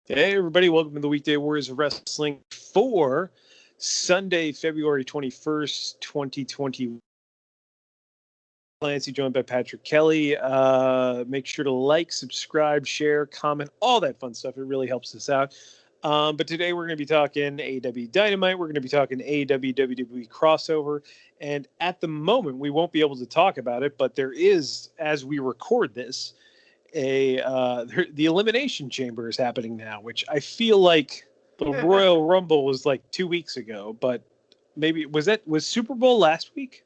Hey, everybody. Welcome to the Weekday Warriors of Wrestling for Sunday, February 21st, 2020. Clancy, joined by Patrick Kelly. Make sure to like, subscribe, share, comment, all that fun stuff. It really helps us out. But today we're going to be talking AEW Dynamite. We're going to be talking AEW WWE crossover. And at the moment, we won't be able to talk about it, but there is, as we record this, the Elimination Chamber is happening now, which I feel like the Royal Rumble was like 2 weeks ago, but maybe was Super Bowl last week?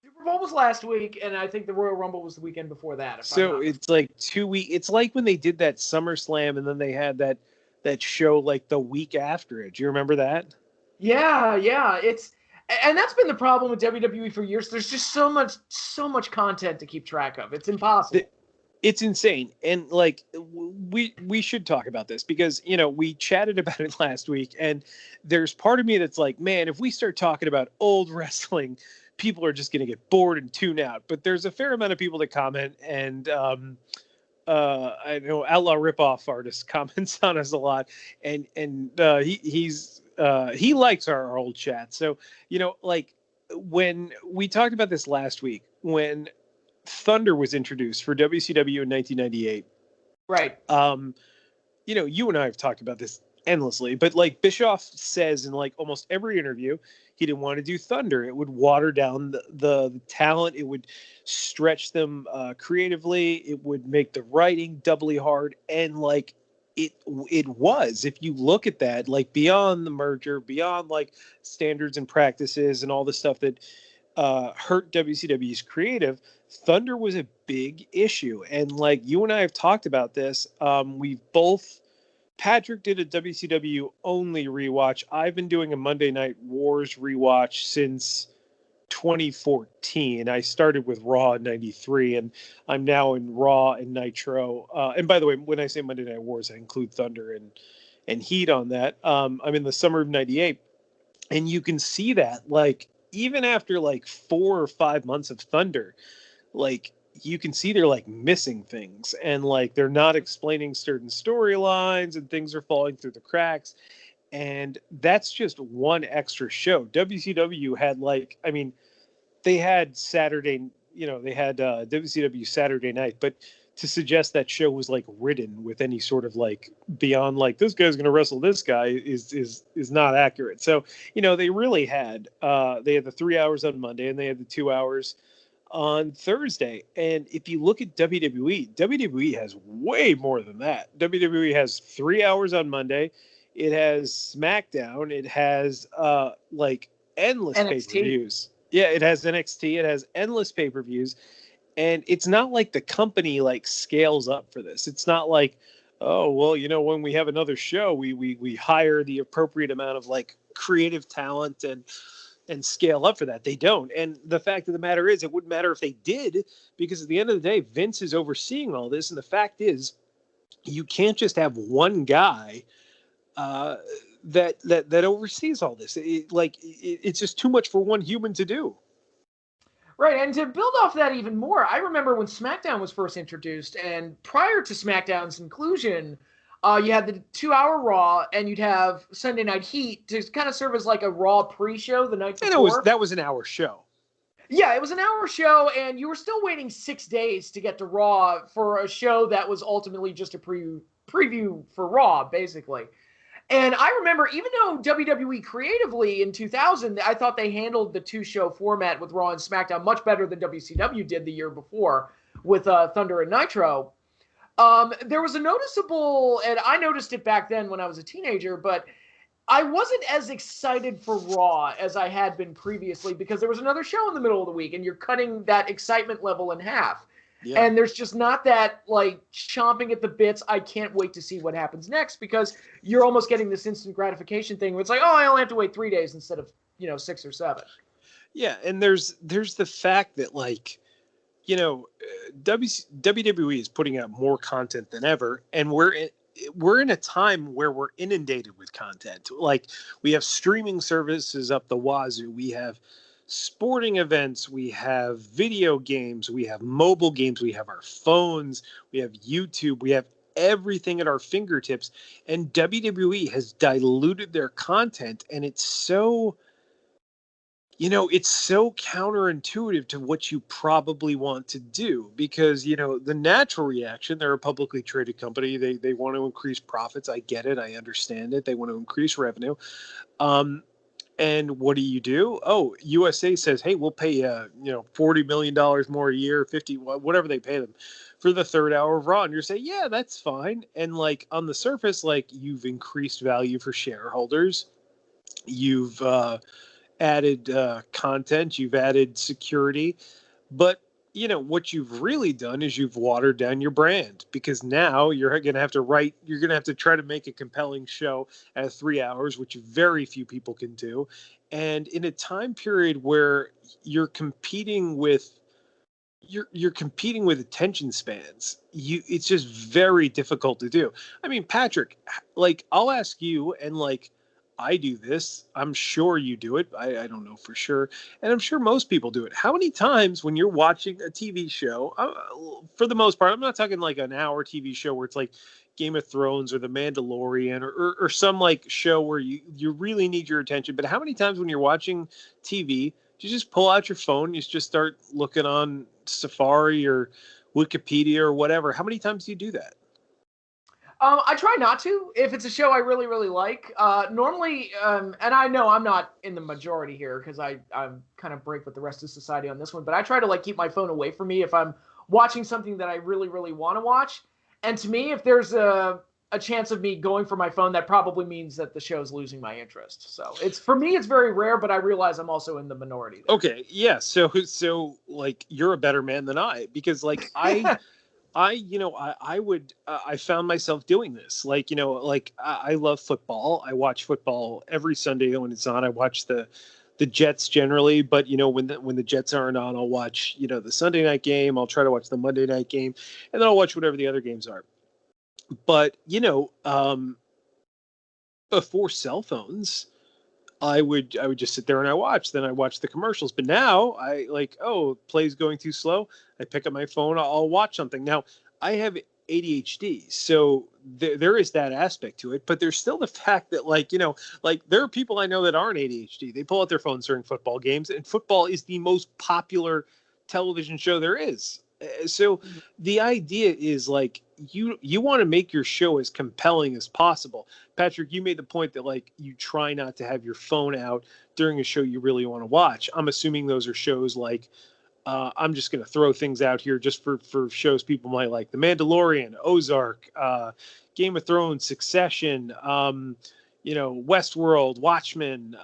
Super Bowl was last week, and I think the Royal Rumble was the weekend before that. So it's like 2 weeks. It's like when they did that SummerSlam, and then they had that show like the week after it. Do you remember that? Yeah. And that's been the problem with WWE for years. There's just so much content to keep track of. It's impossible. It's insane. And like we should talk about this because we chatted about it last week, and there's part of me that's like, man, if we start talking about old wrestling, people are just going to get bored and tune out. But there's a fair amount of people that comment, and I know Outlaw Ripoff artist comments on us a lot, and he likes our old chat. So like when we talked about this last week, when Thunder was introduced for WCW in 1998. Right. You and I have talked about this endlessly, but like Bischoff says in like almost every interview, he didn't want to do Thunder. It would water down the talent. It would stretch them creatively. It would make the writing doubly hard. And like it was, if you look at that, like beyond the merger, beyond like standards and practices and all the stuff that hurt WCW's creative, Thunder was a big issue. And like you and I have talked about this, Patrick did a WCW only rewatch. I've been doing a Monday Night Wars rewatch since 2014. I started with Raw in 93, and I'm now in Raw and Nitro. And by the way, when I say Monday Night Wars, I include Thunder and Heat on that. I'm in the summer of 98, and you can see that like even after like 4 or 5 months of Thunder, like you can see they're like missing things, and like they're not explaining certain storylines, and things are falling through the cracks. And that's just one extra show. WCW had like, I mean, they had Saturday, they had WCW Saturday Night, but to suggest that show was like ridden with any sort of like beyond like this guy's going to wrestle this guy is not accurate. So they really had they had the 3 hours on Monday, and they had the 2 hours on Thursday. And if you look at WWE has way more than that. WWE has 3 hours on Monday. It has Smackdown. It has like endless pay-per-views. Yeah, it has NXT. It has endless pay-per-views. And it's not like the company like scales up for this. It's not like, oh, well, when we have another show, we hire the appropriate amount of like creative talent and scale up for that. They don't. And the fact of the matter is, it wouldn't matter if they did, because at the end of the day, Vince is overseeing all this. And the fact is, you can't just have one guy that oversees all this. It's just too much for one human to do. Right, and to build off that even more, I remember when SmackDown was first introduced, and prior to SmackDown's inclusion, you had the 2 hour Raw, and you'd have Sunday Night Heat to kind of serve as like a Raw pre-show the night before. And that was an hour show. Yeah, it was an hour show, and you were still waiting 6 days to get to Raw for a show that was ultimately just a preview for Raw, basically. And I remember, even though WWE creatively in 2000, I thought they handled the 2-show format with Raw and SmackDown much better than WCW did the year before with Thunder and Nitro. There was a noticeable, and I noticed it back then when I was a teenager, but I wasn't as excited for Raw as I had been previously, because there was another show in the middle of the week, and you're cutting that excitement level in half. Yeah. And there's just not that like chomping at the bits, I can't wait to see what happens next, because you're almost getting this instant gratification thing where it's like, oh, I only have to wait 3 days instead of 6 or 7. Yeah, and there's the fact that like WWE is putting out more content than ever, and we're in a time where we're inundated with content. Like, we have streaming services up the wazoo. We have sporting events. We have video games. We have mobile games. We have our phones. We have YouTube. We have everything at our fingertips, and WWE has diluted their content, and it's so counterintuitive to what you probably want to do, because, the natural reaction, they're a publicly traded company. They want to increase profits. I get it. I understand it. They want to increase revenue. And what do? Oh, USA says, hey, we'll pay $40 million more a year, 50, whatever they pay them for the third hour of Raw. And you're saying, yeah, that's fine. And like on the surface, like you've increased value for shareholders. You've added content, you've added security, but what you've really done is you've watered down your brand, because now you're going to have to try to make a compelling show at 3 hours, which very few people can do. And in a time period where you're competing with attention spans, it's just very difficult to do. I mean, Patrick, like, I'll ask you, and like, I do this, I'm sure you do it, I don't know for sure, and I'm sure most people do it. How many times when you're watching a TV show, for the most part, I'm not talking like an hour TV show where it's like Game of Thrones or The Mandalorian or some like show where you really need your attention, but how many times when you're watching TV, you just pull out your phone, you just start looking on Safari or Wikipedia or whatever? How many times do you do that? I try not to, if it's a show I really, really like. Normally, and I know I'm not in the majority here because I'm kind of break with the rest of society on this one, but I try to like keep my phone away from me if I'm watching something that I really, really want to watch. And to me, if there's a chance of me going for my phone, that probably means that the show's losing my interest. So for me, it's very rare, but I realize I'm also in the minority there. Okay, yeah. So like, you're a better man than I, because like I found myself doing this. Like, I love football. I watch football every Sunday when it's on. I watch the Jets generally, but when the Jets aren't on, I'll watch, the Sunday night game. I'll try to watch the Monday night game, and then I'll watch whatever the other games are. But, before cell phones, I would just sit there and then I watch the commercials. But now I play's going too slow, I pick up my phone, I'll watch something. Now, I have ADHD, so there is that aspect to it, but there's still the fact that there are people I know that aren't ADHD. They pull out their phones during football games, and football is the most popular television show there is. So the idea is like, you want to make your show as compelling as possible. Patrick, you made the point that you try not to have your phone out during a show you really want to watch. I'm assuming those are shows like, I'm just going to throw things out here just for shows people might like: The Mandalorian, Ozark, Game of Thrones, Succession, Westworld, Watchmen,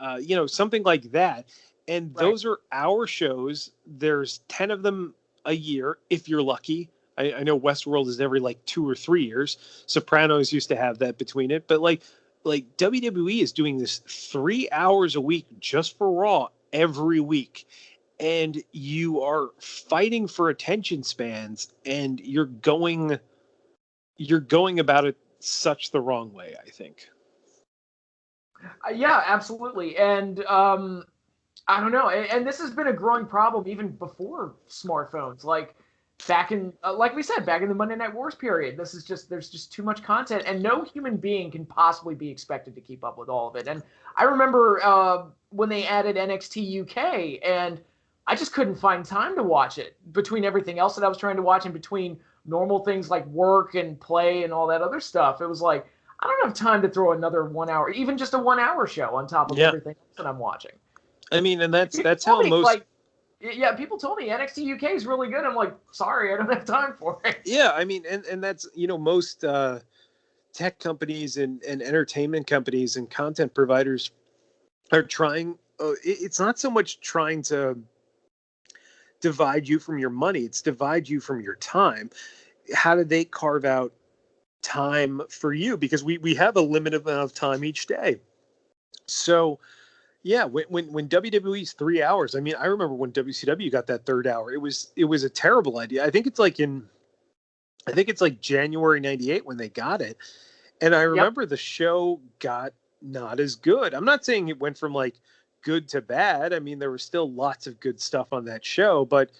something like that. And those are our shows. There's 10 of them a year, if you're lucky. I know Westworld is every 2 or 3 years. Sopranos used to have that between it, but like WWE is doing this 3 hours a week just for Raw every week, and you are fighting for attention spans, and you're going about it such the wrong way, I think. Yeah, absolutely. And I don't know. And this has been a growing problem even before smartphones. Like back in, like we said, back in the Monday Night Wars period, there's just too much content, and no human being can possibly be expected to keep up with all of it. And I remember when they added NXT UK, and I just couldn't find time to watch it between everything else that I was trying to watch, and between normal things like work and play and all that other stuff. It was like, I don't have time to throw another 1 hour, even just a 1 hour show on top of everything else that I'm watching. I mean, and that's how most. People told me NXT UK is really good. I'm like, sorry, I don't have time for it. Yeah, I mean, and that's, most tech companies and entertainment companies and content providers are trying. It's not so much trying to divide you from your money; it's divide you from your time. How do they carve out time for you? Because we have a limited amount of time each day. So. Yeah, when WWE's 3 hours, I mean, I remember when WCW got that third hour, it was a terrible idea. I think it's like January '98 when they got it, and I remember the show got not as good. I'm not saying it went from good to bad. I mean, there was still lots of good stuff on that show, but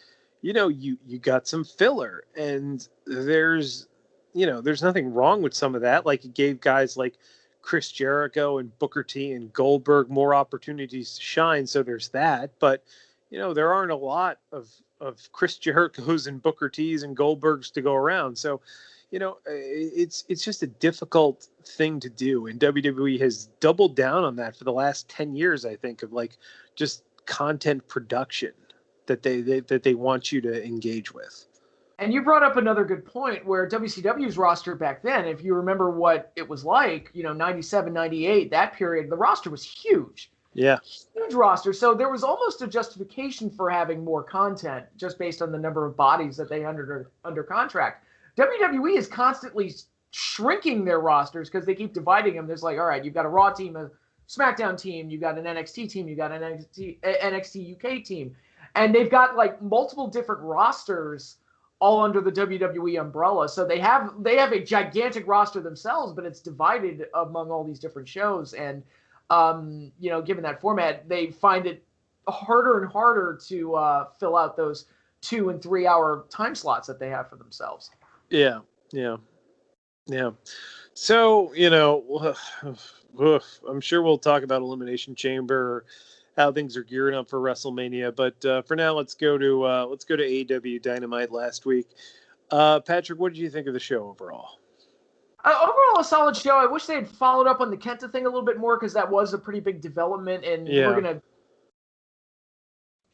you got some filler, and there's there's nothing wrong with some of that. Like, it gave guys like Chris Jericho and Booker T and Goldberg more opportunities to shine. So there's that. But, there aren't a lot of Chris Jerichos and Booker T's and Goldbergs to go around. So, it's just a difficult thing to do. And WWE has doubled down on that for the last 10 years, I think, of like just content production that they want you to engage with. And you brought up another good point where WCW's roster back then, if you remember what it was like, 97, 98, that period, the roster was huge. Yeah. Huge roster. So there was almost a justification for having more content just based on the number of bodies that they under contract. WWE is constantly shrinking their rosters because they keep dividing them. There's like, all right, you've got a Raw team, a SmackDown team, you've got an NXT team, you've got an NXT UK team. And they've got like multiple different rosters all under the WWE umbrella. So they have a gigantic roster themselves, but it's divided among all these different shows. And, given that format, they find it harder and harder to fill out those 2 and 3 hour time slots that they have for themselves. Yeah. So, I'm sure we'll talk about Elimination Chamber, how things are gearing up for WrestleMania. But for now, let's go to AEW Dynamite last week. Patrick, what did you think of the show overall? Overall, a solid show. I wish they had followed up on the Kenta thing a little bit more because that was a pretty big development, and we're gonna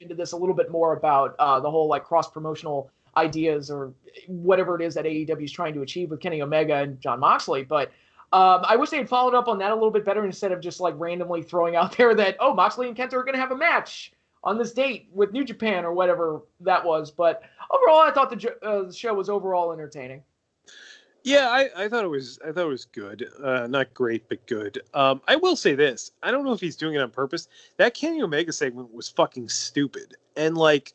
into this a little bit more about the whole like cross promotional ideas or whatever it is that AEW is trying to achieve with Kenny Omega and Jon Moxley. But I wish they had followed up on that a little bit better instead of just like randomly throwing out there that, oh, Moxley and Kenta are going to have a match on this date with New Japan or whatever that was. But overall, I thought the show was overall entertaining. Yeah, I thought it was good. Not great, but good. I will say this. I don't know if he's doing it on purpose. That Kenny Omega segment was fucking stupid. And like,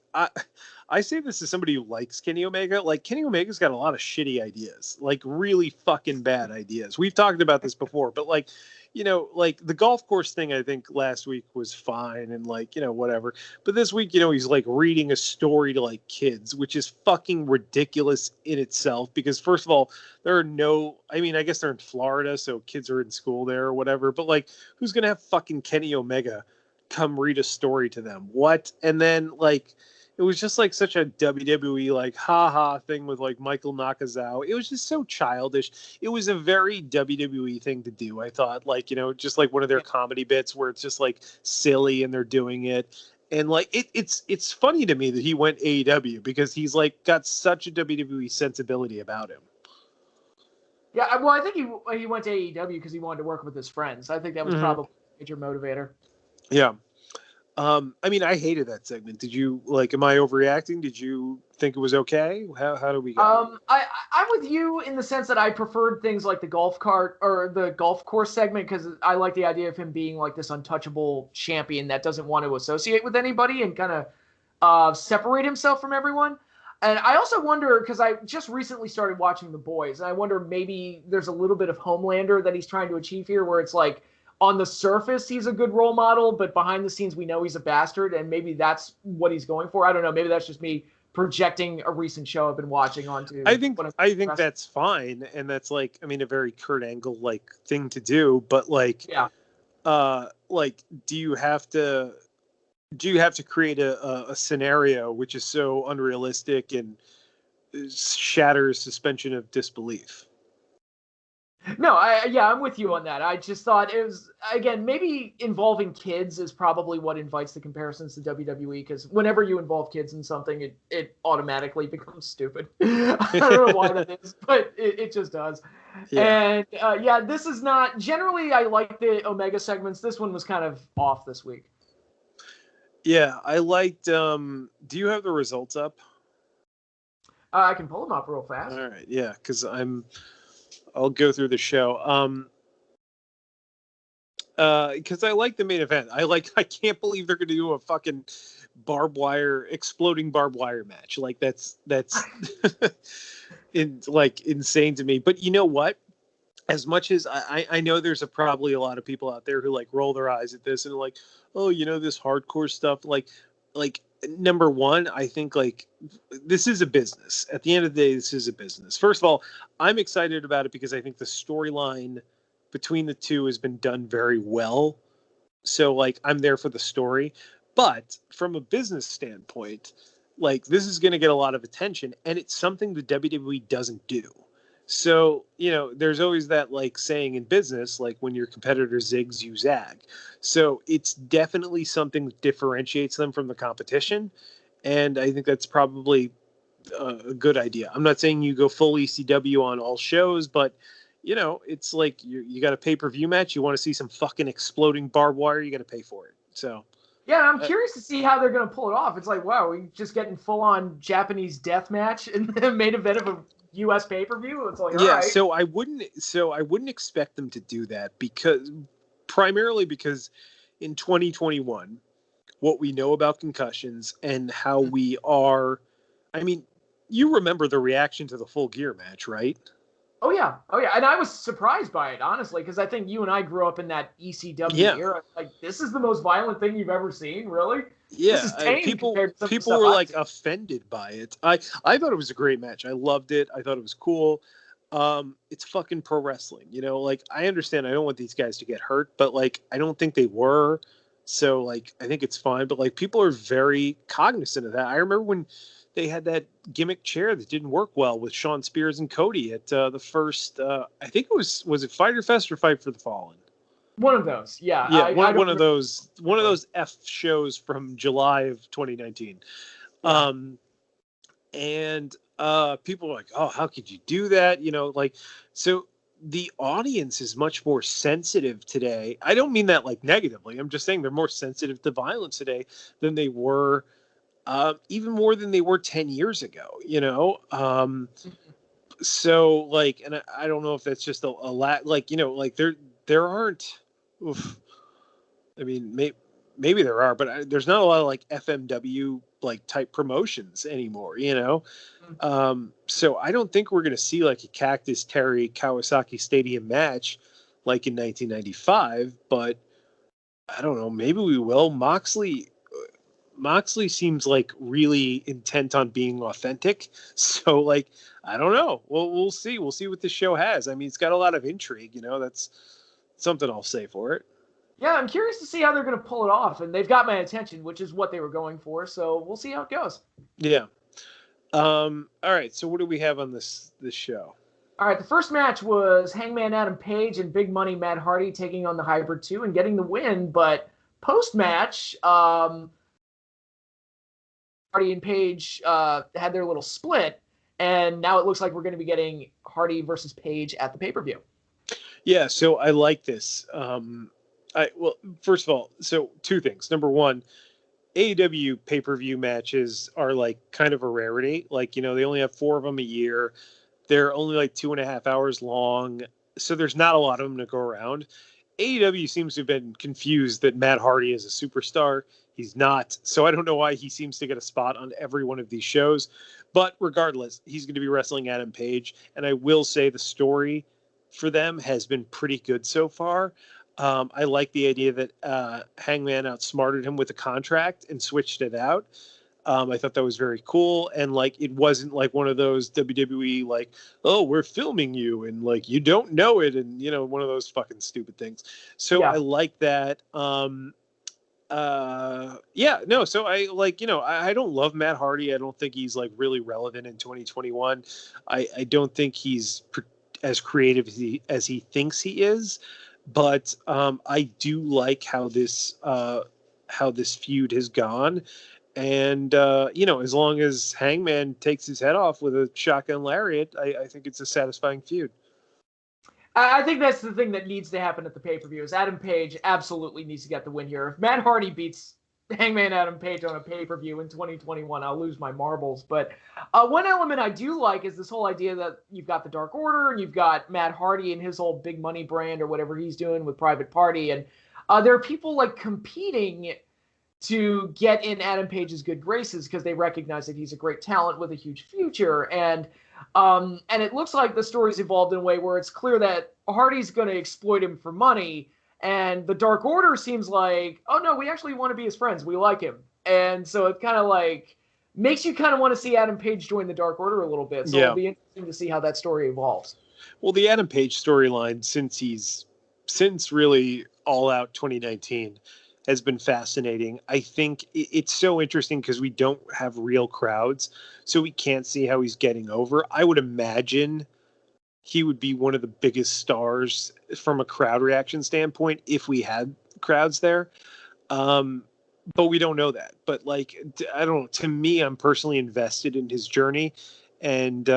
I say this as somebody who likes Kenny Omega. Like, Kenny Omega's got a lot of shitty ideas, like really fucking bad ideas. We've talked about this before, but like, like the golf course thing, I think last week was fine and like, whatever. But this week, he's like reading a story to like kids, which is fucking ridiculous in itself because first of all, I guess they're in Florida, so kids are in school there or whatever. But like, who's going to have fucking Kenny Omega come read a story to them? What? And then like, it was just like such a WWE like haha thing with like Michael Nakazawa. It was just so childish. It was a very WWE thing to do. I thought like, just like one of their comedy bits where it's just like silly and they're doing it. And like, it's funny to me that he went AEW because he's like got such a WWE sensibility about him. Yeah. Well, I think he went to AEW because he wanted to work with his friends. I think that was probably a major motivator. Yeah. I mean, I hated that segment. Did you am I overreacting? Did you think it was okay? How do we go? I'm with you in the sense that I preferred things like the golf cart or the golf course segment because I like the idea of him being like this untouchable champion that doesn't want to associate with anybody and kind of separate himself from everyone. And I also wonder, because I just recently started watching The Boys, and I wonder maybe there's a little bit of Homelander that he's trying to achieve here where it's like, on the surface, he's a good role model, but behind the scenes, we know he's a bastard, and maybe that's what he's going for. I don't know. Maybe that's just me projecting a recent show I've been watching onto. I think that's fine, and that's like, I mean, a very Kurt Angle like thing to do. But like, yeah, do you have to create a scenario which is so unrealistic and shatters suspension of disbelief? No, I'm with you on that. I just thought it was, again, maybe involving kids is probably what invites the comparisons to WWE, because whenever you involve kids in something, it automatically becomes stupid. I don't know why that is, but it just does. Yeah. And this is not, generally I like the Omega segments. This one was kind of off this week. Yeah, I liked, do you have the results up? I can pull them up real fast. All right, yeah, because I'll go through the show. Because I like the main event. I can't believe they're going to do a fucking exploding barbed wire match. Like that's insane to me. But you know what? As much as I know there's probably a lot of people out there who like roll their eyes at this and like, oh, this hardcore stuff. Like number one, I think like this is a business. At the end of the day, this is a business. First of all, I'm excited about it because I think the storyline between the two has been done very well. So like I'm there for the story. But from a business standpoint, like this is going to get a lot of attention, and it's something the WWE doesn't do. So, there's always that like saying in business, like when your competitor zigs, you zag. So it's definitely something that differentiates them from the competition. And I think that's probably a good idea. I'm not saying you go full ECW on all shows, but it's like you got a pay-per-view match. You want to see some fucking exploding barbed wire, you got to pay for it. So yeah, I'm curious to see how they're going to pull it off. It's like, wow, we just getting full-on Japanese death match in the main event of a U.S. pay-per-view. It's like, all right. So I wouldn't expect them to do that primarily because in 2021, what we know about concussions and how we are, I mean, you remember the reaction to the Full Gear match, right? Oh yeah, and I was surprised by it, honestly, because I think you and I grew up in that ECW era. Like, this is the most violent thing you've ever seen, really? Yeah, this is tame people I've were like seen. offended by it. I thought it was a great match. I loved it. I thought it was cool. It's fucking pro wrestling, like I understand I don't want these guys to get hurt, but like I don't think they were. So like I think it's fine, but like people are very cognizant of that. I remember when they had that gimmick chair that didn't work well with Shawn Spears and Cody at the first I think it was it Fyter Fest or Fight for the Fallen? One of those, yeah. Yeah, I one of those F shows from July of 2019. Yeah. And people are like, oh, how could you do that? Like, so the audience is much more sensitive today. I don't mean that like negatively. I'm just saying they're more sensitive to violence today than they were, even more than they were 10 years ago, so like, and I don't know if that's just a lot, like, like there aren't, oof, I mean, maybe there are, but there's not a lot of like FMW like type promotions anymore, So I don't think we're going to see like a Cactus Terry Kawasaki Stadium match like in 1995, but I don't know, maybe we will. Moxley seems like really intent on being authentic. So like, I don't know. We'll see. We'll see what the show has. I mean, it's got a lot of intrigue, that's something I'll say for it. Yeah, I'm curious to see how they're going to pull it off, and they've got my attention, which is what they were going for. So we'll see how it goes. Yeah. All right. So what do we have on this show? All right. The first match was Hangman Adam Page and Big Money Matt Hardy taking on the Hybrid 2 and getting the win. But post-match, Hardy and Page had their little split, and now it looks like we're going to be getting Hardy versus Page at the pay-per-view. Yeah. So I like this. Well, first of all, so two things. Number one, AEW pay-per-view matches are like kind of a rarity. Like, they only have 4 of them a year. They're only like 2.5 hours long. So there's not a lot of them to go around. AEW seems to have been confused that Matt Hardy is a superstar. He's not. So I don't know why he seems to get a spot on every one of these shows. But regardless, he's going to be wrestling Adam Page. And I will say the story for them has been pretty good so far. I like the idea that Hangman outsmarted him with a contract and switched it out. I thought that was very cool. And like, it wasn't like one of those WWE, like, oh, we're filming you and like, you don't know it. And one of those fucking stupid things. So yeah. I like that. So I like, I don't love Matt Hardy. I don't think he's like really relevant in 2021. I don't think he's as creative as he thinks he is. But I do like how this feud has gone, and as long as Hangman takes his head off with a shotgun lariat, I think it's a satisfying feud. I think that's the thing that needs to happen at the pay-per-view. Is Adam Page absolutely needs to get the win here. If Matt Hardy beats Hangman Adam Page on a pay-per-view in 2021, I'll lose my marbles. But one element I do like is this whole idea that you've got the Dark Order and you've got Matt Hardy and his whole Big Money brand or whatever he's doing with Private Party. And there are people like competing to get in Adam Page's good graces because they recognize that he's a great talent with a huge future. And it looks like the story's evolved in a way where it's clear that Hardy's going to exploit him for money. And the Dark Order seems like, oh, no, we actually want to be his friends. We like him. And so it kind of like makes you kind of want to see Adam Page join the Dark Order a little bit. So it'll be interesting to see how that story evolves. Well, the Adam Page storyline since really All Out 2019 has been fascinating. I think it's so interesting because we don't have real crowds, so we can't see how he's getting over. I would imagine he would be one of the biggest stars from a crowd reaction standpoint if we had crowds there. But we don't know that. But like, I don't know. To me, I'm personally invested in his journey, and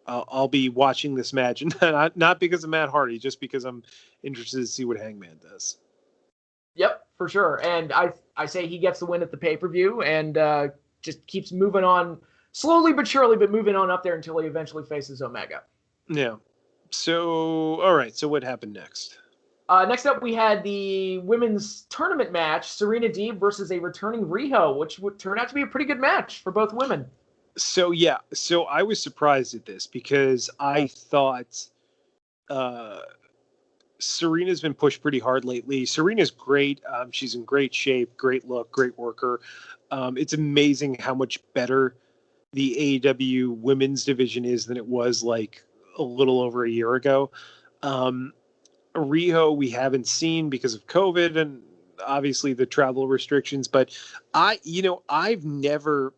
I'll be watching this match, not because of Matt Hardy, just because I'm interested to see what Hangman does. Yep, for sure. And I say he gets the win at the pay-per-view and just keeps moving on slowly but surely, but moving on up there until he eventually faces Omega. Yeah. So, all right. So what happened next? Next up, we had the women's tournament match, Serena Deeb versus a returning Riho, which would turn out to be a pretty good match for both women. So, yeah. So I was surprised at this because I thought Serena's been pushed pretty hard lately. Serena's great. She's in great shape, great look, great worker. It's amazing how much better the AEW women's division is than it was like a little over a year ago. Riho we haven't seen because of COVID and obviously the travel restrictions, but I've never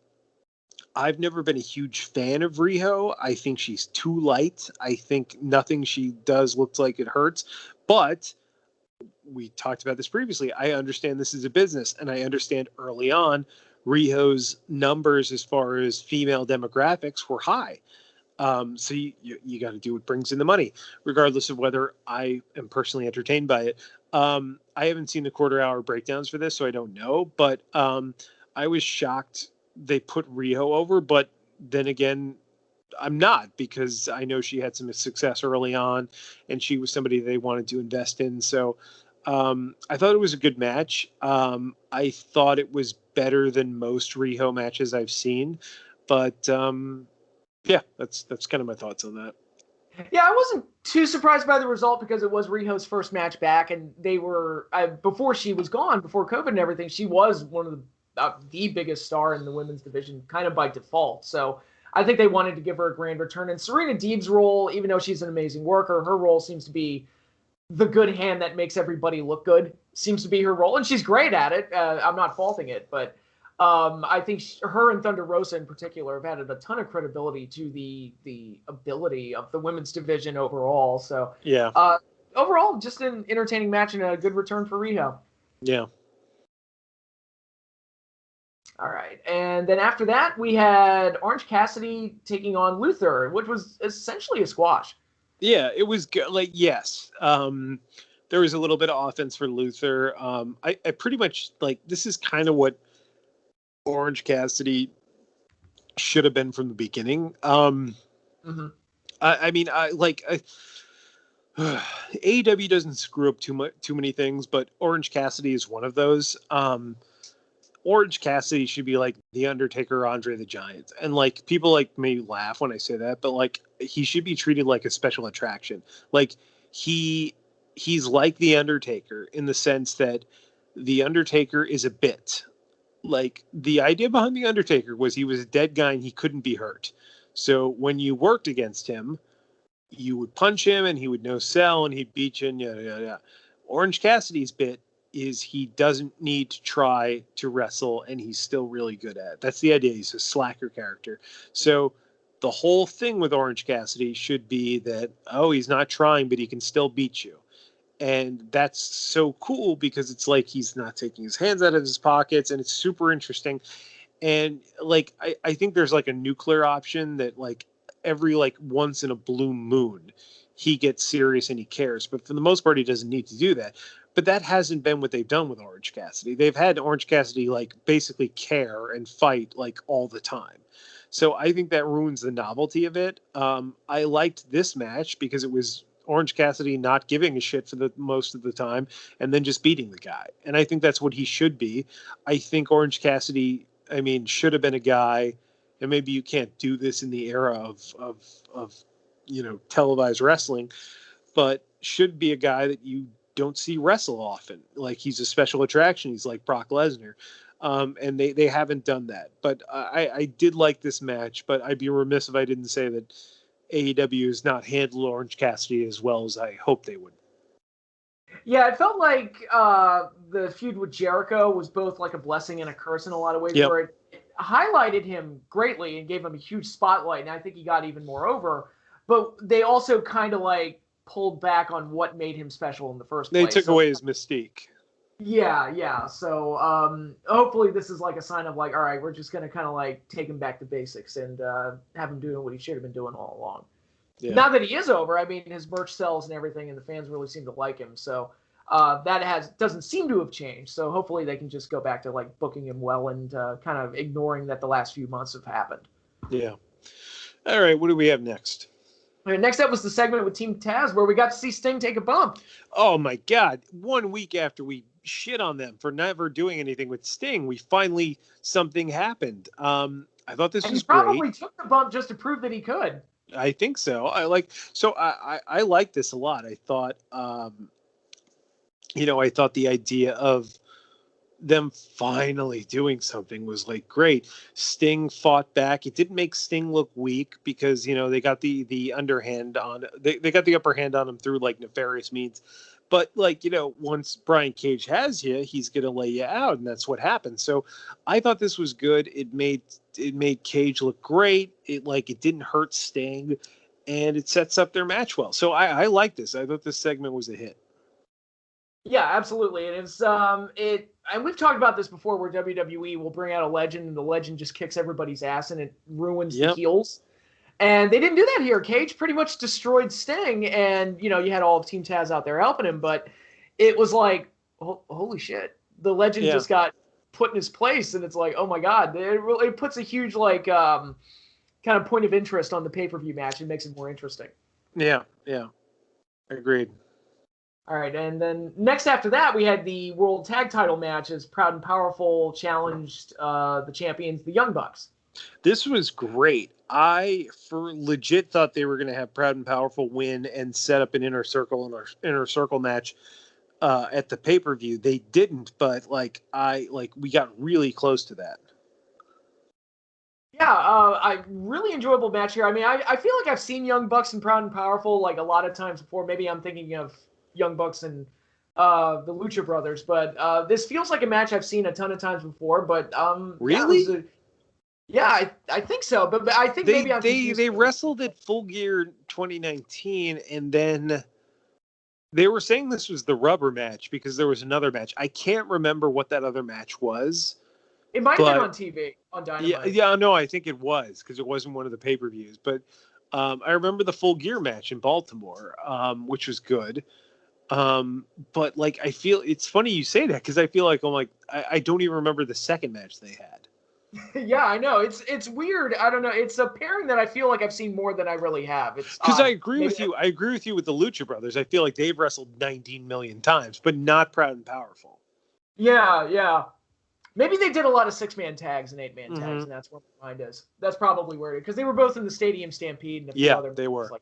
been a huge fan of Riho. I think she's too light. I think nothing she does looks like it hurts, but we talked about this previously. I understand this is a business, and I understand early on Riho's numbers as far as female demographics were high. So you got to do what brings in the money, regardless of whether I am personally entertained by it. I haven't seen the quarter hour breakdowns for this, so I don't know. But I was shocked they put Riho over. But then again, I'm not, because I know she had some success early on, and she was somebody they wanted to invest in. So I thought it was a good match. I thought it was better than most Riho matches I've seen, but yeah, that's kind of my thoughts on that. Yeah, I wasn't too surprised by the result because it was Riho's first match back, and they were before she was gone, before COVID and everything. She was one of the biggest star in the women's division, kind of by default. So I think they wanted to give her a grand return. And Serena Deeb's role, even though she's an amazing worker, her role seems to be the good hand that makes everybody look good. Seems to be her role, and she's great at it. I'm not faulting it, but I think her and Thunder Rosa in particular have added a ton of credibility to the ability of the women's division overall. So yeah, overall, just an entertaining match and a good return for Riho. Yeah. All right, and then after that, we had Orange Cassidy taking on Luther, which was essentially a squash. Yeah, it was good. Like, yes, there was a little bit of offense for Luther. I pretty much like, this is kind of what Orange Cassidy should have been from the beginning. AEW doesn't screw up too many things, but Orange Cassidy is one of those. Orange Cassidy should be like The Undertaker or Andre the Giant. And like, people like me laugh when I say that, but like, he should be treated like a special attraction. Like, he's like The Undertaker in the sense that The Undertaker is a bit. Like, the idea behind The Undertaker was he was a dead guy and he couldn't be hurt. So when you worked against him, you would punch him and he would no sell and he'd beat you and yada, yada, yada. Orange Cassidy's bit is he doesn't need to try to wrestle and he's still really good at it. That's the idea. He's a slacker character. So the whole thing with Orange Cassidy should be that, oh, he's not trying, but he can still beat you. And that's so cool because it's like he's not taking his hands out of his pockets, and it's super interesting. And like, I think there's like a nuclear option that like every like once in a blue moon he gets serious and he cares, but for the most part he doesn't need to do that. But that hasn't been what they've done with Orange Cassidy. They've had Orange Cassidy like basically care and fight like all the time. So I think that ruins the novelty of it. I liked this match because it was Orange Cassidy not giving a shit for the most of the time and then just beating the guy. And I think that's what he should be. I think Orange Cassidy, I mean, should have been a guy, and maybe you can't do this in the era of televised wrestling, but should be a guy that you don't see wrestle often. Like, he's a special attraction. He's like Brock Lesnar. And they haven't done that. But I did like this match, but I'd be remiss if I didn't say that AEW has not handled Orange Cassidy as well as I hoped they would. Yeah, it felt like the feud with Jericho was both like a blessing and a curse in a lot of ways, Yep. where it highlighted him greatly and gave him a huge spotlight, and I think he got even more over. But they also kind of like pulled back on what made him special in the first They place. took away his mystique. Yeah. So hopefully this is like a sign of like, all right, we're just going to kind of like take him back to basics and have him doing what he should have been doing all along. Yeah. Now that he is over, I mean, his merch sells and everything, and the fans really seem to like him. So that doesn't seem to have changed. So hopefully they can just go back to like booking him well and kind of ignoring that the last few months have happened. Yeah. All right. What do we have next? Next up was the segment with Team Taz, where we got to see Sting take a bump. Oh my God. 1 week after we shit on them for never doing anything with Sting, something happened. I thought this was great. He probably took the bump just to prove that he could. I think so. I like this a lot. I thought, I thought the idea of them finally doing something was like great. Sting fought back. It didn't make Sting look weak because, they got the underhand on, they got the upper hand on him through like nefarious means. But like, once Brian Cage has you, he's going to lay you out. And that's what happened. So I thought this was good. It made Cage look great. It didn't hurt Sting, and it sets up their match well. So I like this. I thought this segment was a hit. Yeah, absolutely. And it's and we've talked about this before, where WWE will bring out a legend and the legend just kicks everybody's ass and it ruins the heels. And they didn't do that here. Cage pretty much destroyed Sting, and you had all of Team Taz out there helping him, but it was like, holy shit, the legend just got put in his place, and it's like, oh my God, it puts a huge like kind of point of interest on the pay-per-view match and makes it more interesting. Yeah, agreed. All right, and then next after that, we had the World Tag Title match as Proud and Powerful challenged the champions, the Young Bucks. This was great. I, for legit, thought they were going to have Proud and Powerful win and set up an inner circle match at the pay-per-view. They didn't, but we got really close to that. Yeah, a really enjoyable match here. I mean, I feel like I've seen Young Bucks and Proud and Powerful like a lot of times before. Maybe I'm thinking of Young Bucks and the Lucha Brothers, but this feels like a match I've seen a ton of times before. But really, I think so. But I think they wrestled at Full Gear 2019, and then they were saying this was the rubber match because there was another match. I can't remember what that other match was. It might have been on TV on Dynamite. Yeah, no, I think it was because it wasn't one of the pay-per-views. But I remember the Full Gear match in Baltimore, which was good. But I feel it's funny you say that because I feel like I don't even remember the second match they had. Yeah, I know. It's weird. I don't know. It's a pairing that I feel like I've seen more than I really have. It's because I agree with you. I agree with you with the Lucha Brothers. I feel like they've wrestled 19 million times, but not Proud and Powerful. Yeah. Maybe they did a lot of 6-man tags and 8-man tags, and that's where my mind is. That's probably where it is, because they were both in the Stadium Stampede and a few other. They were. But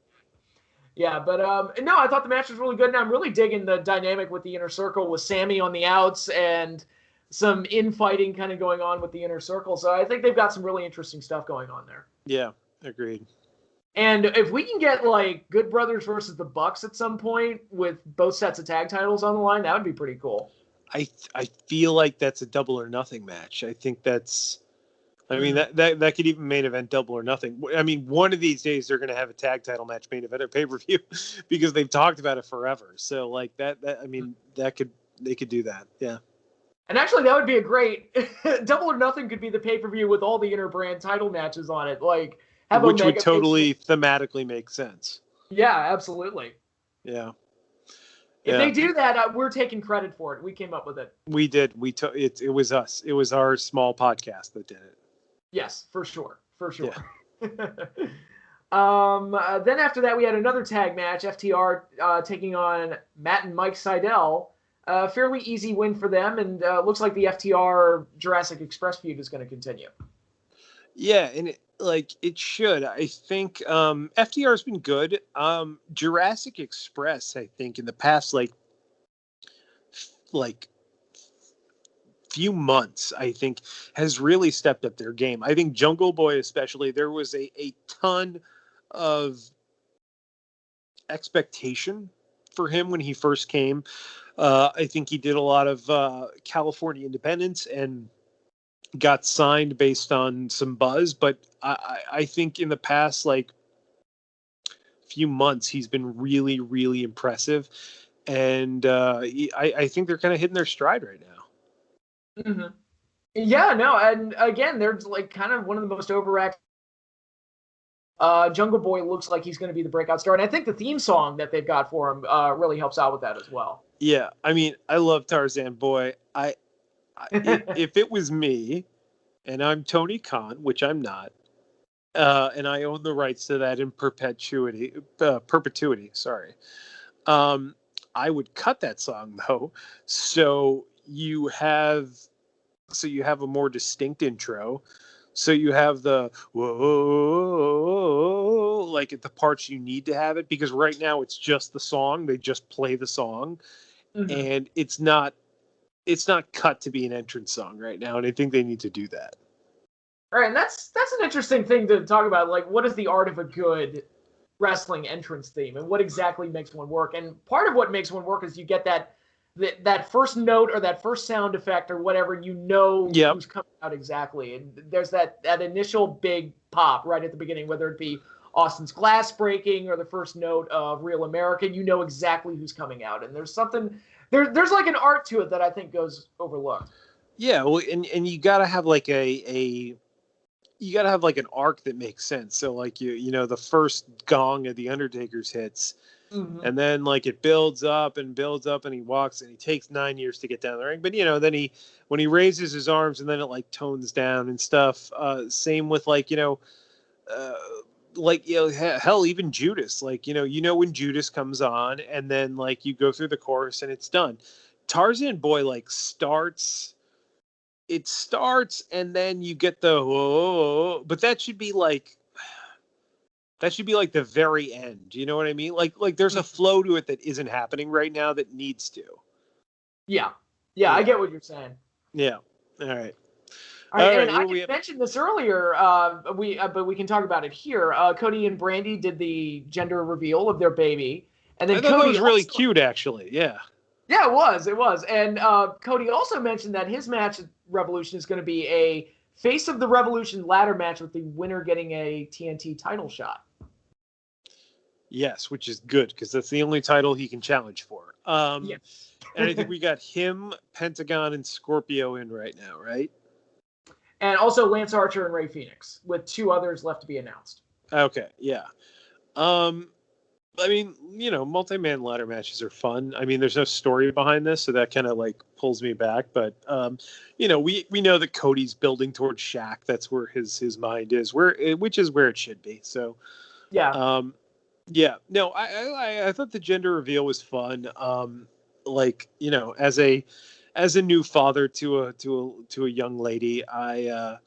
no, I thought the match was really good, and I'm really digging the dynamic with the Inner Circle with Sammy on the outs and some infighting kind of going on with the Inner Circle. So I think they've got some really interesting stuff going on there. Yeah, agreed. And if we can get Good Brothers versus the Bucks at some point with both sets of tag titles on the line, that would be pretty cool. I feel like that's a Double or Nothing match. I think that's. I mean that could even main event Double or Nothing. I mean, one of these days they're going to have a tag title match main event or pay-per-view because they've talked about it forever. So they could do that. Yeah. And actually, that would be a great Double or Nothing could be the pay-per-view with all the interbrand title matches on it. Which would totally thematically make sense. Yeah, absolutely. Yeah. If they do that, we're taking credit for it. We came up with it. We did. It was us. It was our small podcast that did it. Yes, for sure. Yeah. Then after that, we had another tag match. FTR taking on Matt and Mike Sydal. Fairly easy win for them, and looks like the FTR Jurassic Express feud is going to continue. Yeah, and it should. I think FTR's been good. Jurassic Express, I think, in the past like few months, I think, has really stepped up their game. I think Jungle Boy especially, there was a ton of expectation for him when he first came. I think he did a lot of California independence and got signed based on some buzz. But I think in the past, like, few months, he's been really, really impressive. And I think they're kind of hitting their stride right now. Mm-hmm. Yeah, no, and again, there's like kind of one of the most overacted. Jungle Boy looks like he's going to be the breakout star, and I think the theme song that they've got for him really helps out with that as well. Yeah, I mean, I love Tarzan Boy. If it was me, and I'm Tony Khan, which I'm not, and I own the rights to that in perpetuity. Sorry, I would cut that song though, so you have a more distinct intro. So you have the whoa, like at the parts you need to have it, because right now it's just the song. They just play the song, and it's not cut to be an entrance song right now. And I think they need to do that. All right, and that's an interesting thing to talk about. Like, what is the art of a good wrestling entrance theme, and what exactly makes one work? And part of what makes one work is you get that first note or that first sound effect or whatever, who's coming out exactly. And there's that initial big pop right at the beginning, whether it be Austin's glass breaking or the first note of Real American, you know exactly who's coming out. And there's something, there's like an art to it that I think goes overlooked. Yeah, well, and you got to have like you got to have like an arc that makes sense. So like you know the first gong of the Undertaker's hits, and then like it builds up and he walks, and he takes 9 years to get down the ring. But then when he raises his arms, and then it like tones down and stuff. Same with like hell, even Judas, like when Judas comes on, and then like you go through the chorus and it's done. Tarzan Boy like starts, and then you get the whoa, but that should be like the very end. You know what I mean? Like there's a flow to it that isn't happening right now that needs to. Yeah, I get what you're saying. Yeah. All right. All right, and I mentioned this earlier, but we can talk about it here. Cody and Brandy did the gender reveal of their baby, and then I thought that was really cute, actually. Yeah. Yeah, it was. And Cody also mentioned that his match at Revolution is going to be a Face of the Revolution ladder match with the winner getting a TNT title shot. Yes, which is good, because that's the only title he can challenge for. Yes. And I think we got him, Pentagon, and Scorpio in right now, right? And also Lance Archer and Rey Fenix, with 2 others left to be announced. Okay, yeah. I mean, multi-man ladder matches are fun. I mean, there's no story behind this, so that kind of like pulls me back. But we know that Cody's building towards Shaq. That's where his mind is, which is where it should be. So yeah. Yeah. No, I thought the gender reveal was fun. As a new father to a young lady, I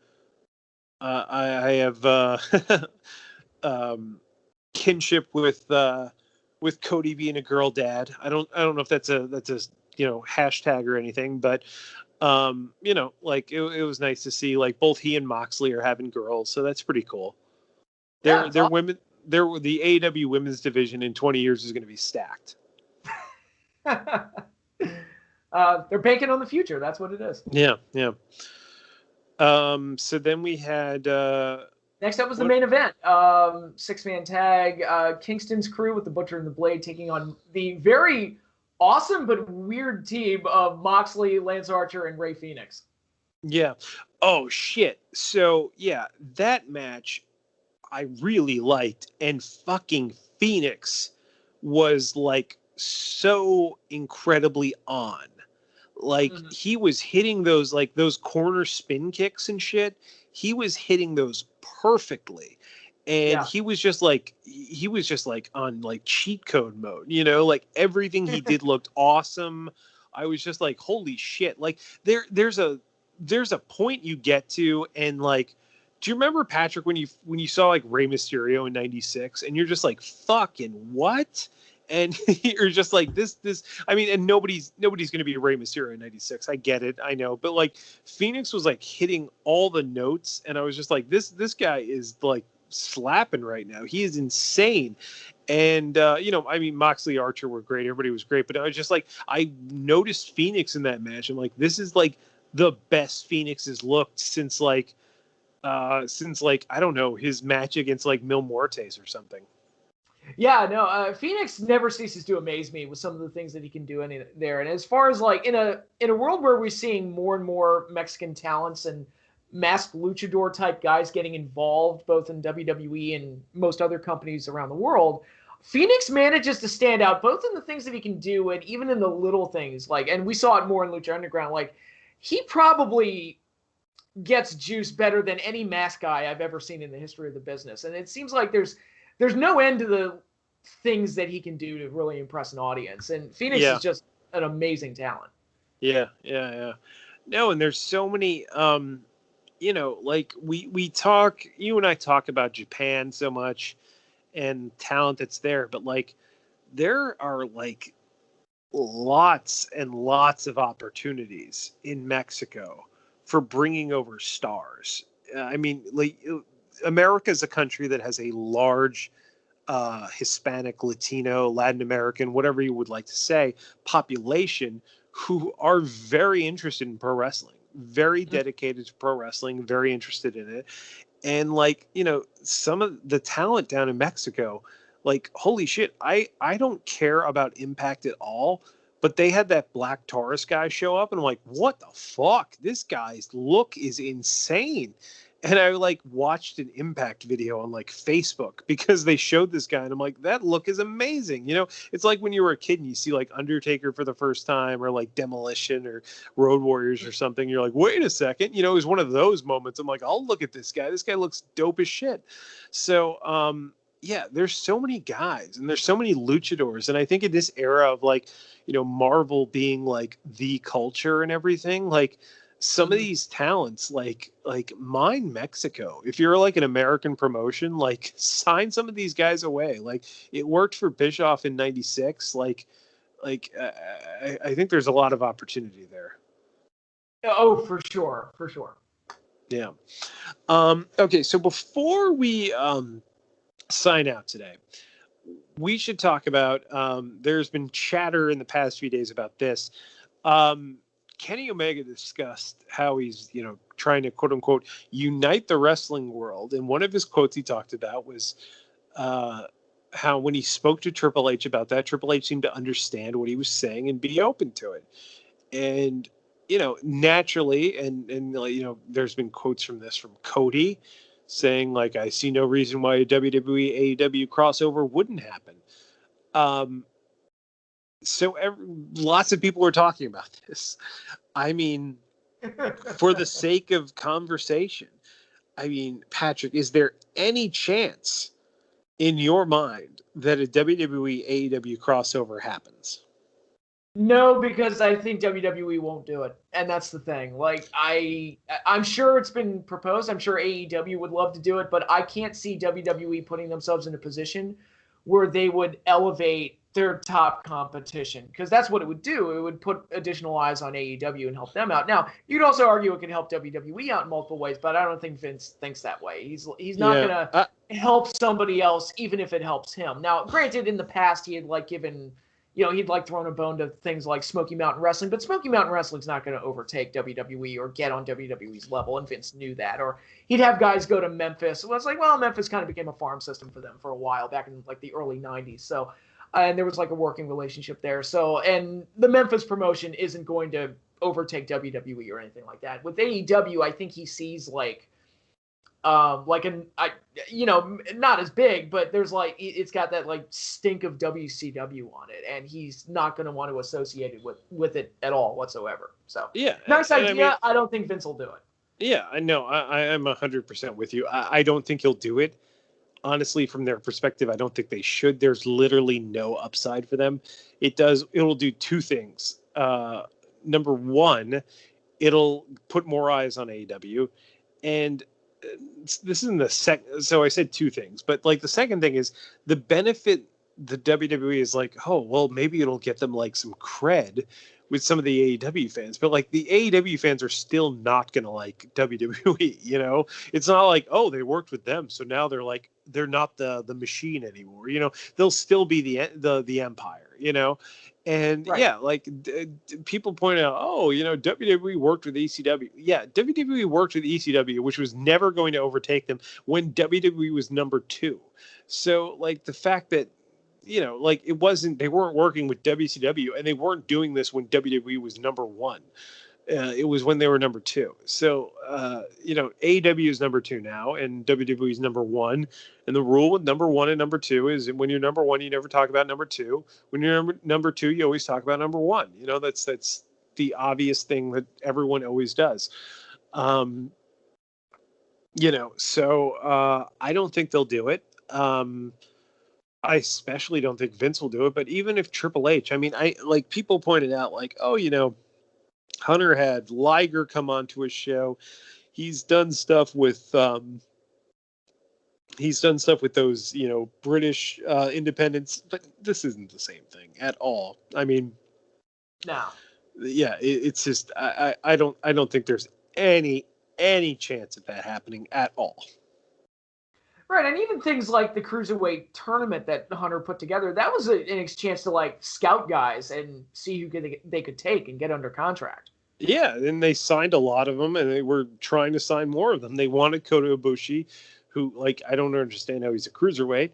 have kinship with Cody being a girl dad. I don't know if that's a hashtag or anything, but it was nice to see like both he and Moxley are having girls, so that's pretty cool. They're awesome. Women. The AEW women's division in 20 years is going to be stacked. They're banking on the future. That's what it is. Yeah. So then we had next up was the main event. 6-man tag. Kingston's crew with the Butcher and the Blade taking on the very awesome but weird team of Moxley, Lance Archer, and Rey Fenix. Yeah. Oh shit. So yeah, that match I really liked, and fucking Phoenix was like so incredibly on. Like he was hitting those corner spin kicks and shit. He was hitting those perfectly. And he was just like on like cheat code mode, like everything he did looked awesome. I was just like, holy shit. Like there's a point you get to, and like, do you remember, Patrick, when you saw like Rey Mysterio in '96, and you're just like, fucking what? And you're just like this. I mean, and nobody's going to be Rey Mysterio in '96. I get it, I know, but like Phoenix was like hitting all the notes, and I was just like, this guy is like slapping right now. He is insane. And I mean, Moxley, Archer were great. Everybody was great, but I was just like, I noticed Phoenix in that match. I'm like, this is like the best Phoenix has looked since like I don't know, his match against like Mil Muertes or something. Yeah, no, Phoenix never ceases to amaze me with some of the things that he can do in there. And as far as like in a world where we're seeing more and more Mexican talents and masked luchador type guys getting involved both in WWE and most other companies around the world, Phoenix manages to stand out both in the things that he can do and even in the little things. Like, and we saw it more in Lucha Underground. Like, he probably gets juice better than any mask guy I've ever seen in the history of the business. And it seems like there's no end to the things that he can do to really impress an audience. And Phoenix is just an amazing talent. Yeah. No, and there's so many, like we talk, you and I talk about Japan so much and talent that's there, but like there are like lots and lots of opportunities in Mexico for bringing over stars. I mean, like America is a country that has a large Hispanic, Latino, Latin American, whatever you would like to say, population who are very interested in pro wrestling, very dedicated to pro wrestling, very interested in it. And like, some of the talent down in Mexico, like, holy shit, I don't care about Impact at all. But they had that Black Taurus guy show up, and I'm like, what the fuck? This guy's look is insane. And I like watched an Impact video on like Facebook because they showed this guy, and I'm like, that look is amazing. It's like when you were a kid and you see like Undertaker for the first time, or like Demolition or Road Warriors or something. You're like, wait a second. It was one of those moments. I'm like, I'll look at this guy. This guy looks dope as shit. So, yeah, there's so many guys and there's so many luchadors. And I think in this era of like, Marvel being like the culture and everything, like some of these talents, like mine Mexico, if you're like an American promotion, like sign some of these guys away. Like it worked for Bischoff in '96. I think there's a lot of opportunity there. Oh, for sure. Yeah. Okay. So before we, sign out today, we should talk about there's been chatter in the past few days about this. Kenny Omega discussed how he's trying to quote unquote unite the wrestling world, and one of his quotes he talked about was how when he spoke to Triple H about that, Triple H seemed to understand what he was saying and be open to it. And naturally, and there's been quotes from this from Cody saying like, I see no reason why a WWE AEW crossover wouldn't happen. So lots of people are talking about this. I mean, for the sake of conversation, I mean, Patrick, is there any chance in your mind that a WWE AEW crossover happens? No, because I think WWE won't do it, and that's the thing. Like I'm sure it's been proposed. I'm sure AEW would love to do it, but I can't see WWE putting themselves in a position where they would elevate their top competition, because that's what it would do. It would put additional eyes on AEW and help them out. Now, you could also argue it can help WWE out in multiple ways, but I don't think Vince thinks that way. He's not going to help somebody else, even if it helps him. Now, granted, in the past, he had like given, he'd like thrown a bone to things like Smoky Mountain Wrestling, but Smoky Mountain Wrestling's not going to overtake WWE or get on WWE's level, and Vince knew that. Or he'd have guys go to Memphis. Well, it's like, Memphis kind of became a farm system for them for a while back in like the early 90s. So, and there was like a working relationship there. So, and the Memphis promotion isn't going to overtake WWE or anything like that. With AEW, I think he sees not as big, but there's like, it's got that like stink of WCW on it, and he's not going to want to associate it with it at all whatsoever. So yeah, nice idea. I don't think Vince will do it. Yeah, I know. I am 100% with you. I don't think he'll do it. Honestly, from their perspective, I don't think they should. There's literally no upside for them. It'll do two things. Number one, it'll put more eyes on AEW. And this isn't the second. So I said two things, but like the second thing is the benefit the WWE is like, oh, well, maybe it'll get them like some cred with some of the AEW fans, but like the AEW fans are still not going to like WWE, you know? It's not like, oh, they worked with them, so now they're like, they're not the machine anymore, you know? They'll still be the empire, you know? And Right. yeah, like people point out, oh, you know, WWE worked with ECW. Yeah, WWE worked with ECW, which was never going to overtake them when WWE was number 2. So like the fact that, you know, like they weren't working with WCW, and they weren't doing this when WWE was number 1. It was when they were number 2. So, you know, AEW is number 2 now, and WWE is number 1. And the rule with number 1 and number 2 is when you're number 1, you never talk about number 2. When you're number 2, you always talk about number 1. You know, that's the obvious thing that everyone always does. You know, so I don't think they'll do it. I especially don't think Vince will do it. But even if Triple H, I mean, people pointed out, like, oh, you know, Hunter had Liger come onto his show. He's done stuff with those, you know, British independents, but this isn't the same thing at all. I mean, no. Yeah, it's just I don't think there's any chance of that happening at all. Right, and even things like the Cruiserweight tournament that Hunter put together, that was an chance to like scout guys and see who they could take and get under contract. Yeah, and they signed a lot of them, and they were trying to sign more of them. They wanted Kota Ibushi, who, like, I don't understand how he's a cruiserweight.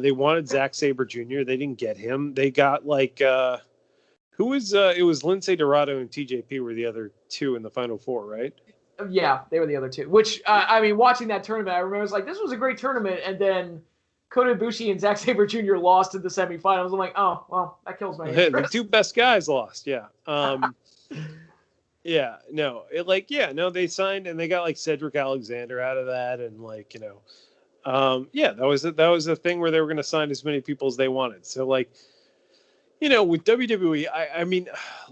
They wanted Zack Sabre Jr. They didn't get him. They got like who was it was Lindsay Dorado and TJP were the other two in the Final Four, right? Yeah, they were the other two. Which I mean, watching that tournament, I remember I was like, this was a great tournament, and then Kota Ibushi and Zack Sabre Jr. lost in the semifinals. I'm like, oh well, that kills my interest. The two best guys lost. Yeah. Yeah, no, they signed, and they got like Cedric Alexander out of that, and like, you know, yeah, that was a thing where they were going to sign as many people as they wanted. So like, you know, with WWE, I mean,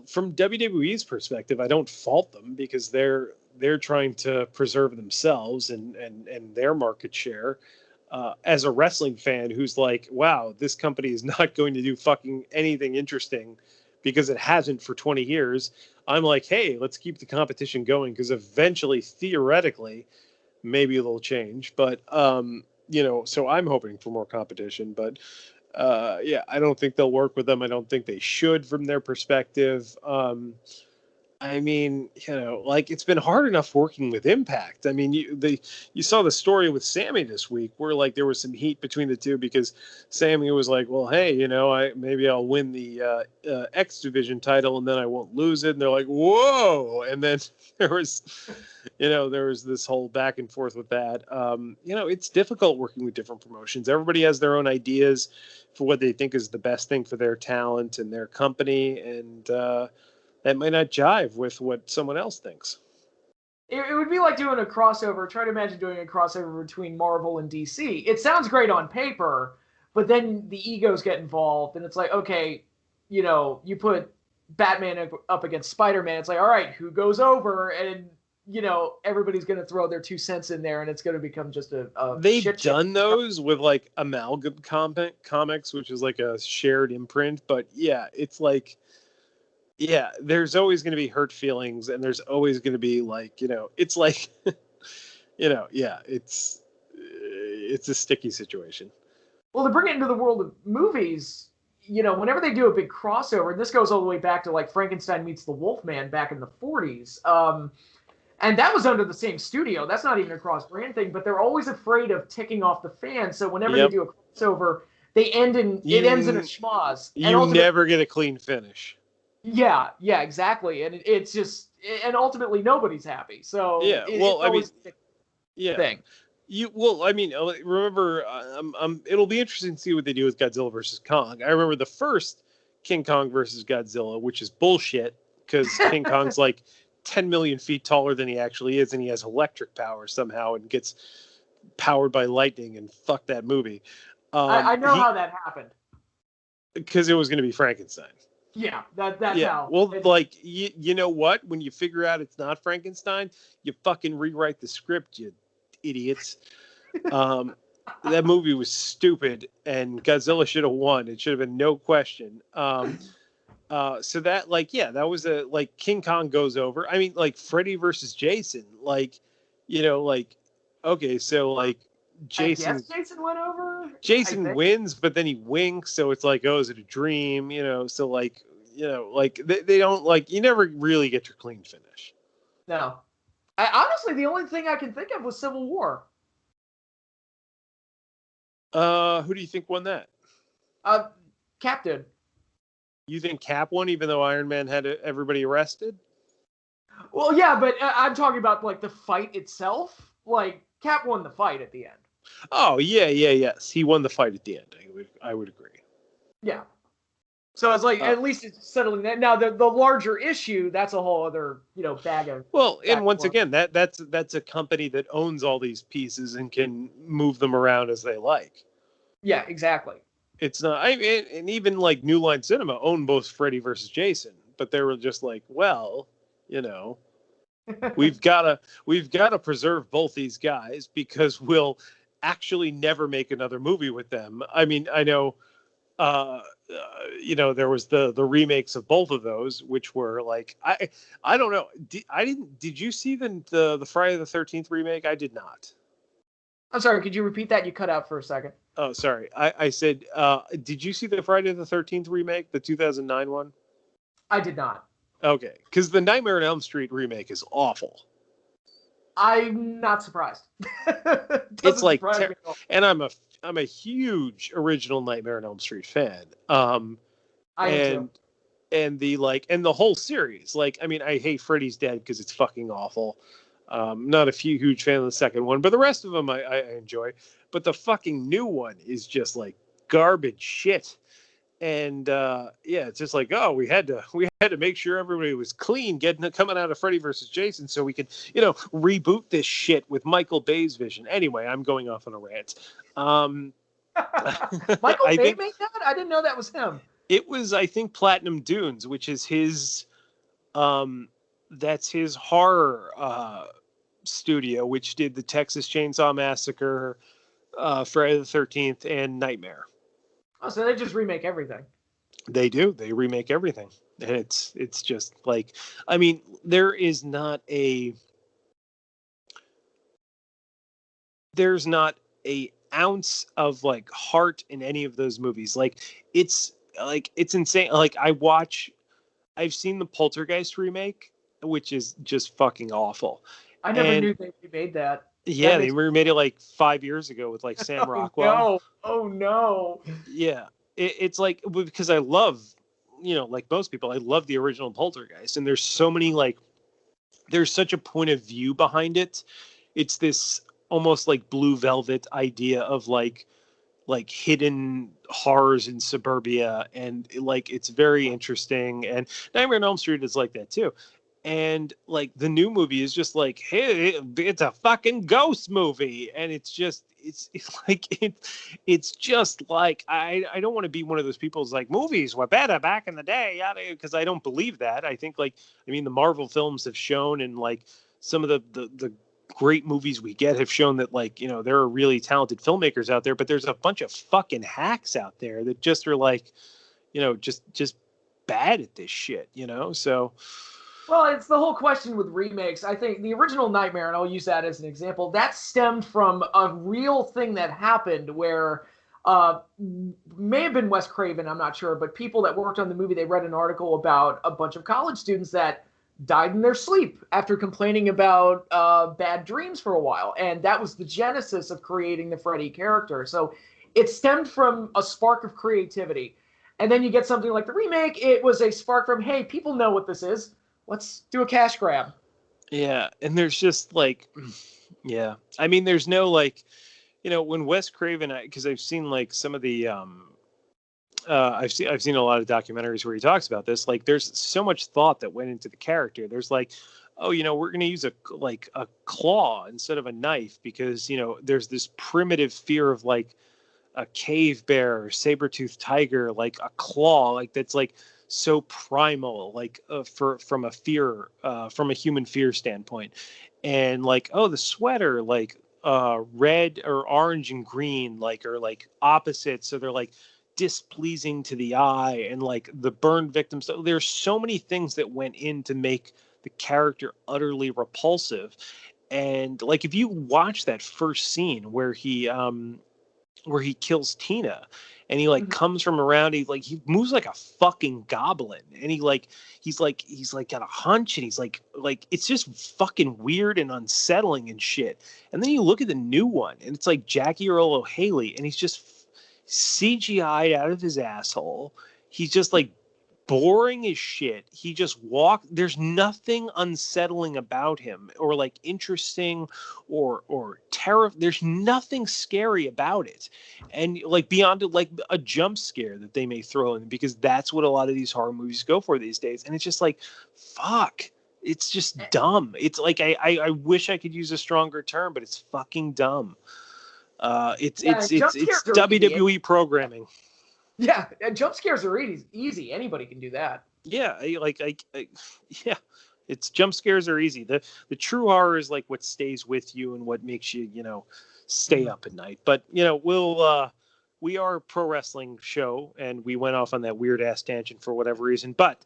from WWE's perspective, I don't fault them because they're trying to preserve themselves and their market share. As a wrestling fan who's like, wow, this company is not going to do fucking anything interesting because it hasn't for 20 years. I'm like, hey, let's keep the competition going because eventually, theoretically, maybe they'll change. But, you know, so I'm hoping for more competition. But, yeah, I don't think they'll work with them. I don't think they should from their perspective. I mean, you know, like it's been hard enough working with Impact. I mean, you saw the story with Sammy this week where like there was some heat between the two because Sammy was like, well, hey, you know, maybe I'll win the X Division title and then I won't lose it. And they're like, whoa. And then there was this whole back and forth with that. You know, it's difficult working with different promotions. Everybody has their own ideas for what they think is the best thing for their talent and their company. And, that might not jive with what someone else thinks. It would be like doing a crossover. Try to imagine doing a crossover between Marvel and DC. It sounds great on paper, but then the egos get involved, and it's like, okay, you know, you put Batman up against Spider-Man. It's like, all right, who goes over? And, you know, everybody's going to throw their 2 cents in there, and it's going to become just a They've shit done those with, like, Amalgam Comics, which is like a shared imprint. But, yeah, it's like... Yeah, there's always going to be hurt feelings, and there's always going to be like, you know, it's like, you know, yeah, it's a sticky situation. Well, to bring it into the world of movies, you know, whenever they do a big crossover, and this goes all the way back to like Frankenstein meets the Wolfman back in the 40s, and that was under the same studio. That's not even a cross-brand thing, but they're always afraid of ticking off the fans. So whenever they do a crossover, it ends in a schmoz. You never get a clean finish. Yeah, exactly, and it's just, and ultimately nobody's happy. So yeah, well, I mean, thing. Remember, it'll be interesting to see what they do with Godzilla versus Kong. I remember the first King Kong versus Godzilla, which is bullshit because King Kong's like 10 million feet taller than he actually is, and he has electric power somehow and gets powered by lightning. And fuck that movie. I know how that happened because it was going to be Frankenstein. Yeah, that's how. Well, like, you know what? When you figure out it's not Frankenstein, you fucking rewrite the script, you idiots. that movie was stupid, and Godzilla should have won. It should have been no question. So that, like, yeah, that was like King Kong goes over. I mean, like Freddy versus Jason, like, like, okay, so like I guess Jason Jason went over. I Jason think. wins, but then he winks, so it's like, oh, is it a dream? So like, like they don't, like, you never really get your clean finish. No. Honestly, the only thing I can think of was Civil War. Who do you think won that? Captain. You think Cap won, even though Iron Man had everybody arrested? Well, yeah, but I'm talking about like the fight itself. Like Cap won the fight at the end. Oh yes, he won the fight at the end. I would agree. Yeah. So it's like at least it's settling that. Now the larger issue, that's a whole other bag of. Well, and once again, that's a company that owns all these pieces and can move them around as they like. Yeah, exactly. It's not. And even like New Line Cinema owned both Freddy versus Jason, but they were just like, well, we've got to preserve both these guys because we'll actually never make another movie with them. I mean, I know. There was the remakes of both of those, which were like, I don't know. Did you see the Friday the 13th remake? I did not. I'm sorry. Could you repeat that? You cut out for a second. Oh, sorry. I said, did you see the Friday the 13th remake, the 2009 one? I did not. Okay, because the Nightmare on Elm Street remake is awful. I'm not surprised. It's like, and I'm a huge original Nightmare on Elm Street fan. I am too. And the whole series. Like, I mean, I hate Freddy's Dead because it's fucking awful. Not a huge fan of the second one, but the rest of them I enjoy. But the fucking new one is just like garbage shit. And it's just like, oh, we had to make sure everybody was clean coming out of Freddy versus Jason so we could reboot this shit with Michael Bay's vision. Anyway, I'm going off on a rant. Michael Bay made that? I didn't know that was him. It was, I think, Platinum Dunes, which is his that's his horror studio, which did the Texas Chainsaw Massacre, Friday the 13th, and Nightmare. Oh, so they just remake everything. They do. They remake everything. And it's just like, I mean, there's not a ounce of like heart in any of those movies. Like it's insane. Like I've seen the Poltergeist remake, which is just fucking awful. I never knew they remade that. Yeah, they remade it like 5 years ago with like Sam Rockwell. Oh no. Yeah. It's like, because I love, like most people, I love the original Poltergeist, and there's so many, like, there's such a point of view behind it. It's this almost like Blue Velvet idea of like hidden horrors in suburbia, and like it's very interesting. And Nightmare on Elm Street is like that too. And like the new movie is just like, hey, it's a fucking ghost movie, and it's just it's just like, I don't want to be one of those people who's like, movies were better back in the day, because I don't believe that. I think, like, I mean, the Marvel films have shown, and like some of the great movies we get have shown that, like, there are really talented filmmakers out there, but there's a bunch of fucking hacks out there that just are like, just bad at this shit, so. Well, it's the whole question with remakes. I think the original Nightmare, and I'll use that as an example, that stemmed from a real thing that happened where may have been Wes Craven, I'm not sure, but people that worked on the movie, they read an article about a bunch of college students that died in their sleep after complaining about bad dreams for a while. And that was the genesis of creating the Freddy character. So it stemmed from a spark of creativity. And then you get something like the remake. It was a spark from, hey, people know what this is. Let's do a cash grab. Yeah, and there's just like, yeah. I mean, there's no like, when Wes Craven, because I've seen like some of the, I've seen a lot of documentaries where he talks about this. Like, there's so much thought that went into the character. There's like, oh, we're going to use a claw instead of a knife because there's this primitive fear of like a cave bear or saber-toothed tiger, like a claw, like that's like so primal, like from a human fear standpoint. And like, oh, the sweater, like red or orange and green are like opposites, so they're like displeasing to the eye, and like the burn victims. So there's so many things that went in to make the character utterly repulsive. And like if you watch that first scene where he kills Tina, and he like Mhm. comes from around, he moves like a fucking goblin, and he's like got a hunch, and he's like it's just fucking weird and unsettling and shit. And then you look at the new one, and it's like Jackie Earl O'Haley, and he's just CGI'd out of his asshole. He's just like boring as shit. He just there's nothing unsettling about him, or like interesting, or terror. There's nothing scary about it. And like beyond like a jump scare that they may throw in, because that's what a lot of these horror movies go for these days. And it's just like, fuck. It's just dumb. It's like I wish I could use a stronger term, but it's fucking dumb. It's Yeah, it's jump it's it's scares are easy. WWE programming. Yeah, and jump scares are easy. Anybody can do that. Yeah, yeah, it's jump scares are easy. The true horror is like what stays with you and what makes you, stay up at night. But we are a pro wrestling show, and we went off on that weird ass tangent for whatever reason. But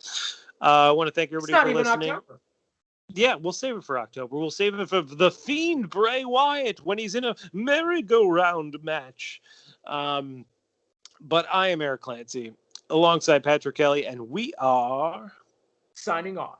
I want to thank It's everybody not for even listening. October. Yeah, we'll save it for October. We'll save it for the Fiend Bray Wyatt when he's in a merry-go-round match. But I am Eric Clancy, alongside Patrick Kelly, and we are Signing off.